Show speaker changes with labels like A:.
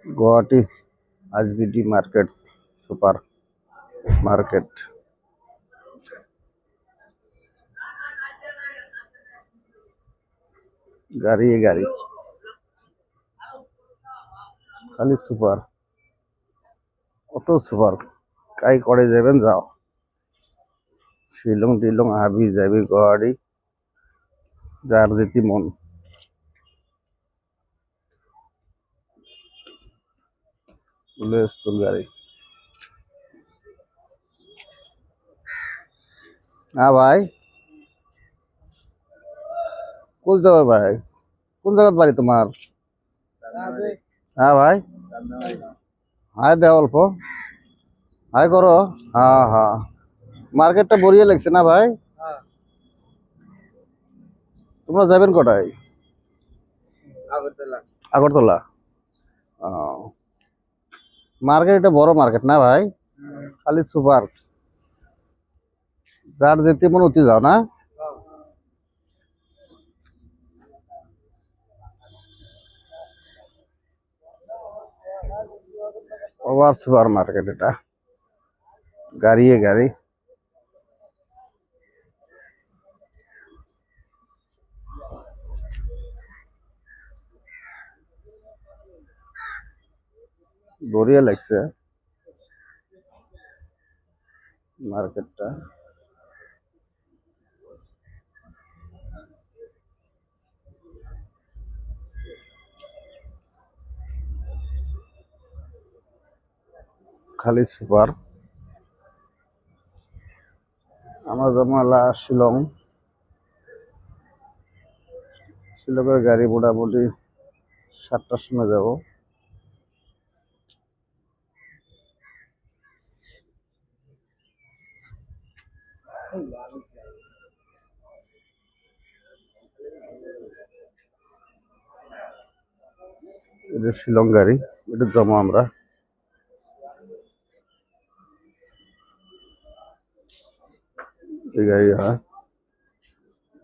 A: Guwahati आजबीडी market super market गाड़ी गाड़ी खाली सुपर অত সুপার কাই করে যাবেন যাও শিলং টিলং হাবি যাবি গুয়াহাটি যার যেটি মন হুলস্থুল গাড়ি হ্যাঁ ভাই কোন যাবে ভাই কোন জায়গার বাড়ি তোমার হ্যাঁ ভাই হাই দে অল্প হাই করো হ্যাঁ হ্যাঁ মার্কেটটা বড়িয়ে লাগছে না ভাই তোমরা যাবেন কোটায় আগরতলা মার্কেট এটা বড় মার্কেট না ভাই খালি সুপার যার যেতে মন অতি যাও না ওভার সুপার মার্কেট এটা গাড়ি গাড়ি বড়িয়া লাগছে মার্কেটটা খালি সুপার আমরা জমালা শিলংয়ের গাড়ি মোটামুটি 7টার সময় যাব এটা শিলং গাড়ি এটা জমা আমরা এই গাড়ি হ্যাঁ